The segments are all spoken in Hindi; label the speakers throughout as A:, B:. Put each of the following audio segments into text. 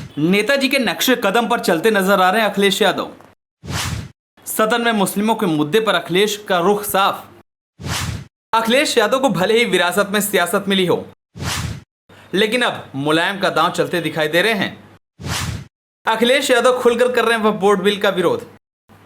A: नेताजी के नक्शे कदम पर चलते नजर आ रहे हैं अखिलेश यादव। सदन में मुस्लिमों के मुद्दे पर अखिलेश का रुख साफ। अखिलेश यादव को भले ही विरासत में सियासत मिली हो, लेकिन अब मुलायम का दांव चलते दिखाई दे रहे हैं। अखिलेश यादव खुलकर कर रहे हैं वक्फ बोर्ड बिल का विरोध।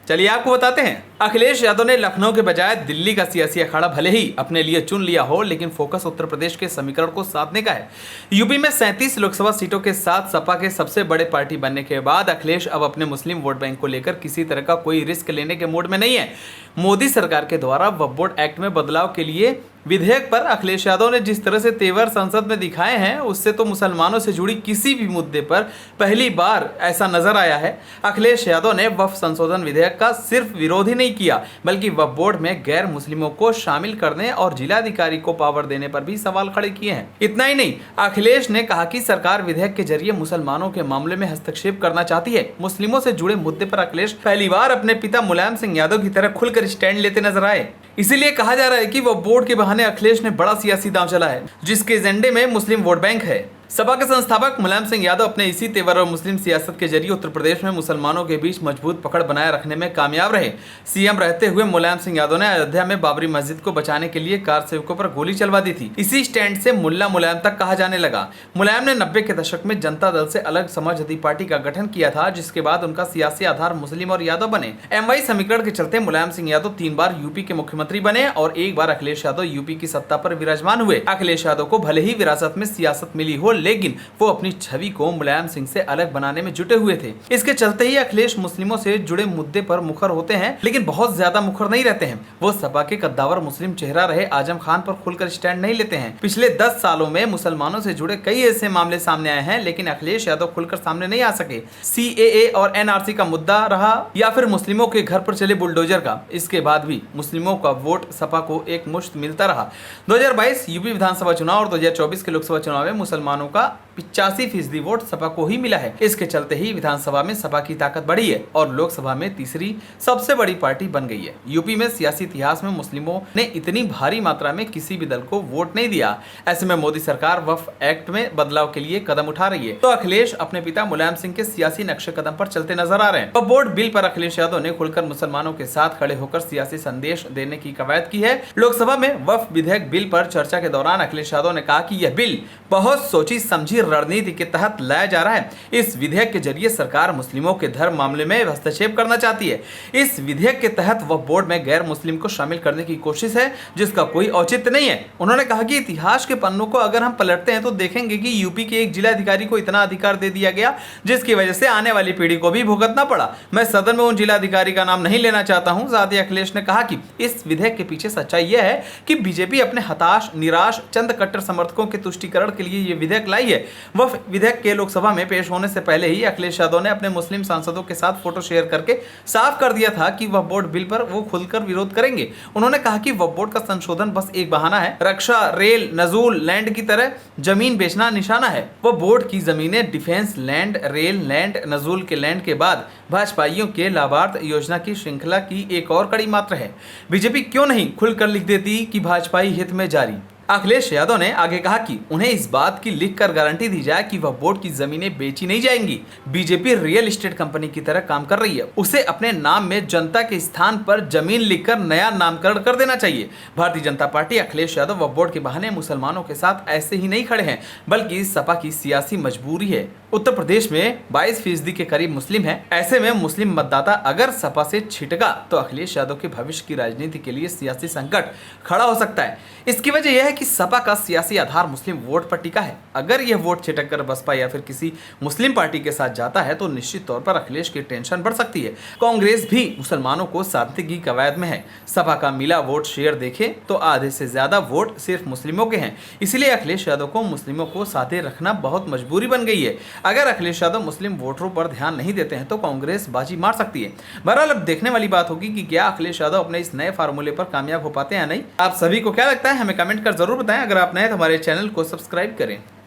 A: चलिए आपको बताते हैं। अखिलेश यादव ने लखनऊ के बजाय दिल्ली का सियासी अखाड़ा भले ही अपने लिए चुन लिया हो, लेकिन फोकस उत्तर प्रदेश के समीकरण को साधने का है। यूपी में 37 लोकसभा सीटों के साथ सपा के सबसे बड़े पार्टी बनने के बाद अखिलेश अब अपने मुस्लिम वोट बैंक को लेकर किसी तरह का कोई रिस्क लेने के मूड में नहीं है। मोदी सरकार के द्वारा वक्फ बोर्ड एक्ट में बदलाव के लिए विधेयक पर अखिलेश यादव ने जिस तरह से तेवर संसद में दिखाए हैं, उससे तो मुसलमानों से जुड़ी किसी भी मुद्दे पर पहली बार ऐसा नजर आया है। अखिलेश यादव ने वक्फ संशोधन विधेयक का सिर्फ विरोध ही नहीं किया, बल्कि वक्फ बोर्ड में गैर मुस्लिमों को शामिल करने और जिलाधिकारी को पावर देने पर भी सवाल खड़े किए हैं। इतना ही नहीं, अखिलेश ने कहा कि सरकार विधेयक के जरिए मुसलमानों के मामले में हस्तक्षेप करना चाहती है। मुस्लिमों से जुड़े मुद्दे पर अखिलेश पहली बार अपने पिता मुलायम सिंह यादव की तरह खुलकर स्टैंड लेते नजर आए। इसीलिए कहा जा रहा है कि वह बोर्ड के बहाने अखिलेश ने बड़ा सियासी दांव चला है, जिसके एजेंडे में मुस्लिम वोट बैंक है। सपा के संस्थापक मुलायम सिंह यादव अपने इसी तेवर और मुस्लिम सियासत के जरिए उत्तर प्रदेश में मुसलमानों के बीच मजबूत पकड़ बनाए रखने में कामयाब रहे। सीएम रहते हुए मुलायम सिंह यादव ने अयोध्या में बाबरी मस्जिद को बचाने के लिए कार सेवकों पर गोली चलवा दी थी। इसी स्टैंड से मुल्ला मुलायम तक कहा जाने लगा। मुलायम ने 90 के दशक में जनता दल से अलग समाजवादी पार्टी का गठन किया था, जिसके बाद उनका सियासी आधार मुस्लिम और यादव बने। एमवाई समीकरण के चलते मुलायम सिंह यादव 3 बार यूपी के मुख्यमंत्री बने और 1 बार अखिलेश यादव यूपी की सत्ता पर विराजमान हुए। अखिलेश यादव को भले ही विरासत में सियासत मिली हो, लेकिन वो अपनी छवि को मुलायम सिंह से अलग बनाने में जुटे हुए थे। इसके चलते ही अखिलेश मुस्लिमों से जुड़े मुद्दे पर मुखर होते हैं, लेकिन बहुत ज्यादा मुखर नहीं रहते हैं। वो सपा के कद्दावर मुस्लिम चेहरा रहे आजम खान पर खुलकर स्टैंड नहीं लेते हैं। पिछले 10 सालों में मुसलमानों से जुड़े कई ऐसे मामले सामने आए हैं, लेकिन अखिलेश यादव खुलकर सामने नहीं आ सके। सीएए और एनआरसी का मुद्दा रहा, या फिर मुस्लिमों के घर पर चले बुलडोजर का। इसके बाद भी मुस्लिमों का वोट सपा को एक मुश्त मिलता रहा। 2022 यूपी विधानसभा चुनाव और 2024 के लोकसभा चुनाव में मुसलमानों का 85% वोट सपा को ही मिला है। इसके चलते ही विधानसभा में सपा की ताकत बढ़ी है और लोकसभा में तीसरी सबसे बड़ी पार्टी बन गई है। यूपी में सियासी इतिहास में मुस्लिमों ने इतनी भारी मात्रा में किसी भी दल को वोट नहीं दिया। ऐसे में मोदी सरकार वक्फ एक्ट में बदलाव के लिए कदम उठा रही है, तो अखिलेश अपने पिता मुलायम सिंह के सियासी नक्शे कदम पर चलते नजर आ रहे हैं। वक्फ बोर्ड बिल पर अखिलेश यादव ने खुलकर मुसलमानों के साथ खड़े होकर सियासी संदेश देने की कवायद की है। लोकसभा में वक्फ विधेयक बिल पर चर्चा के दौरान अखिलेश यादव ने कहा कि यह बिल बहुत सोची समझी रणनीति के तहत लाया जा रहा है। इस विधेयक के जरिए सरकार मुस्लिमों के धर्म मामले में हस्तक्षेप करना चाहती है। इस विधेयक के तहत वक्फ बोर्ड में गैर मुस्लिम को शामिल करने की कोशिश है, जिसका कोई औचित्य नहीं है। उन्होंने कहा कि इतिहास के पन्नों को अगर हम पलटते हैं तो देखेंगे कि यूपी के एक जिलाधिकारी को इतना अधिकार दे दिया गया, जिसकी वजह से आने वाली पीढ़ी को भी भुगतना पड़ा। मैं सदन में उन जिलाधिकारी का नाम नहीं लेना चाहता हूं। साथ ही अखिलेश ने कहा कि इस विधेयक के पीछे सच्चाई यह है कि बीजेपी अपने हताश, निराश, चंद कट्टर समर्थकों के तुष्टीकरण के लिए यह विधेयक लाई है। वह विधेयक के लोकसभा में पेश होने से पहले ही अखिलेश यादव ने अपने मुस्लिम सांसदों के साथ फोटो शेयर करके साफ कर दिया था कि वह बोर्ड बिल पर वो खुलकर विरोध करेंगे। उन्होंने कहा कि वह बोर्ड का संशोधन बस एक बहाना है। रक्षा, रेल, नजूल, लैंड की तरह जमीन बेचना निशाना है। वह बोर्ड की जमीनें डिफेंस लैंड, रेल लैंड, नजूल के लैंड के बाद भाजपाइयों के लाभार्थ योजना की श्रृंखला की एक और कड़ी मात्र है। बीजेपी क्यों नहीं खुलकर लिख देती कि भाजपाई हित में जारी। अखिलेश यादव ने आगे कहा कि उन्हें इस बात की लिखकर गारंटी दी जाए कि वह बोर्ड की जमीनें बेची नहीं जाएंगी। बीजेपी रियल एस्टेट कंपनी की तरह काम कर रही है। उसे अपने नाम में जनता के स्थान पर जमीन लिखकर नया नामकरण कर देना चाहिए। भारतीय जनता पार्टी अखिलेश यादव वह बोर्ड के बहाने मुसलमानों के साथ ऐसे ही नहीं खड़े हैं, बल्कि सपा की सियासी मजबूरी है। उत्तर प्रदेश में 22% के करीब मुस्लिम है। ऐसे में मुस्लिम मतदाता अगर सपा से छिटका तो अखिलेश यादव के भविष्य की राजनीति के लिए सियासी संकट खड़ा हो सकता है। इसकी वजह यह है कि सपा का सियासी आधार मुस्लिम वोट पर टिका है। अगर यह वोट छिटक कर बसपा या फिर किसी मुस्लिम पार्टी के साथ जाता है तो निश्चित तौर पर अखिलेश की टेंशन बढ़ सकती है। कांग्रेस भी मुसलमानों को साधने की कवायद में है। सपा का मिला वोट शेयर देखें तो आधे से ज्यादा वोट सिर्फ मुस्लिमों के हैं। इसलिए अखिलेश यादव को मुस्लिमों को साथे रखना बहुत मजबूरी बन गई है। अगर अखिलेश यादव मुस्लिम वोटरों पर ध्यान नहीं देते हैं तो कांग्रेस बाजी मार सकती है। बहरहाल अब देखने वाली बात होगी कि क्या अखिलेश यादव अपने इस नए फार्मूले पर कामयाब हो पाते हैं या नहीं। आप सभी को क्या लगता है हमें कमेंट कर जरूर बताएं। अगर आप नए तो हमारे चैनल को सब्सक्राइब करें।